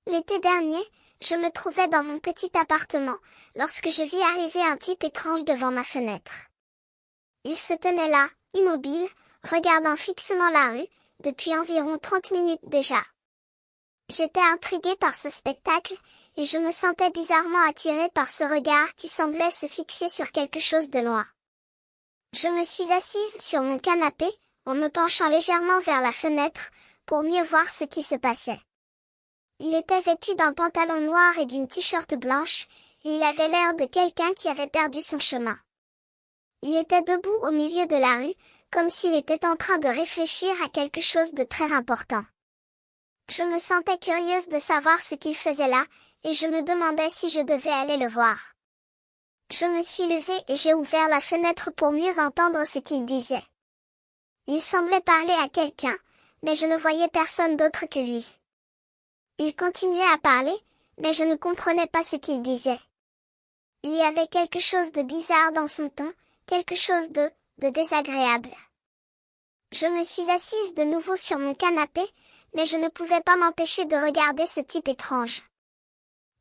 L'été dernier, je me trouvais dans mon petit appartement, lorsque je vis arriver un type étrange devant ma fenêtre. Il se tenait là, immobile, regardant fixement la rue, depuis environ 30 minutes déjà. J'étais intriguée par ce spectacle, et je me sentais bizarrement attirée par ce regard qui semblait se fixer sur quelque chose de loin. Je me suis assise sur mon canapé, en me penchant légèrement vers la fenêtre, pour mieux voir ce qui se passait. Il était vêtu d'un pantalon noir et d'une t-shirt blanche, et il avait l'air de quelqu'un qui avait perdu son chemin. Il était debout au milieu de la rue, comme s'il était en train de réfléchir à quelque chose de très important. Je me sentais curieuse de savoir ce qu'il faisait là, et je me demandais si je devais aller le voir. Je me suis levée et j'ai ouvert la fenêtre pour mieux entendre ce qu'il disait. Il semblait parler à quelqu'un, mais je ne voyais personne d'autre que lui. Il continuait à parler, mais je ne comprenais pas ce qu'il disait. Il y avait quelque chose de bizarre dans son ton, quelque chose de désagréable. Je me suis assise de nouveau sur mon canapé, mais je ne pouvais pas m'empêcher de regarder ce type étrange.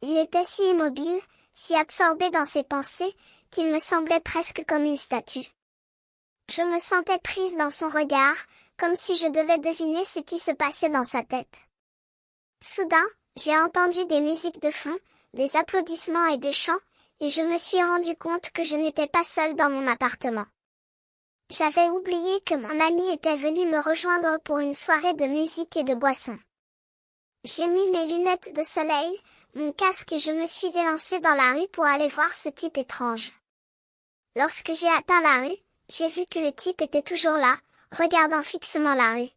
Il était si immobile, si absorbé dans ses pensées, qu'il me semblait presque comme une statue. Je me sentais prise dans son regard, comme si je devais deviner ce qui se passait dans sa tête. Soudain, j'ai entendu des musiques de fond, des applaudissements et des chants, et je me suis rendu compte que je n'étais pas seule dans mon appartement. J'avais oublié que mon ami était venu me rejoindre pour une soirée de musique et de boissons. J'ai mis mes lunettes de soleil, mon casque et je me suis élancée dans la rue pour aller voir ce type étrange. Lorsque j'ai atteint la rue, j'ai vu que le type était toujours là, regardant fixement la rue.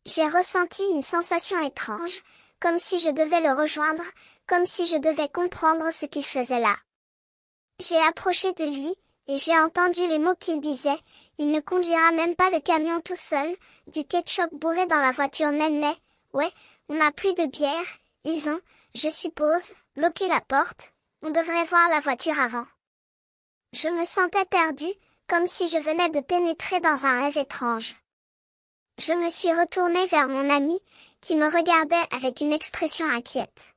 J'ai ressenti une sensation étrange, comme si je devais le rejoindre, comme si je devais comprendre ce qu'il faisait là. J'ai approché de lui, et j'ai entendu les mots qu'il disait. Il ne conduira même pas le camion tout seul, du ketchup bourré dans la voiture Nennet. Ouais, on n'a plus de bière, ils ont, je suppose, bloqué la porte, on devrait voir la voiture avant. Je me sentais perdue, comme si je venais de pénétrer dans un rêve étrange. Je me suis retournée vers mon ami, qui me regardait avec une expression inquiète.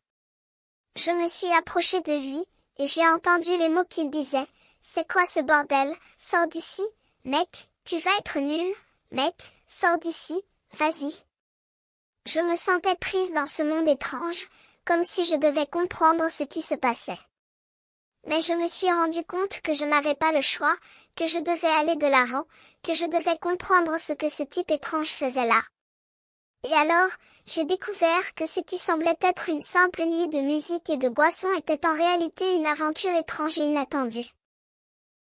Je me suis approchée de lui, et j'ai entendu les mots qu'il disait. C'est quoi ce bordel? Sors d'ici, mec, tu vas être nul, mec, sors d'ici, vas-y. Je me sentais prise dans ce monde étrange, comme si je devais comprendre ce qui se passait. Mais je me suis rendu compte que je n'avais pas le choix, que je devais aller de l'avant, que je devais comprendre ce que ce type étrange faisait là. Et alors, j'ai découvert que ce qui semblait être une simple nuit de musique et de boissons était en réalité une aventure étrange et inattendue.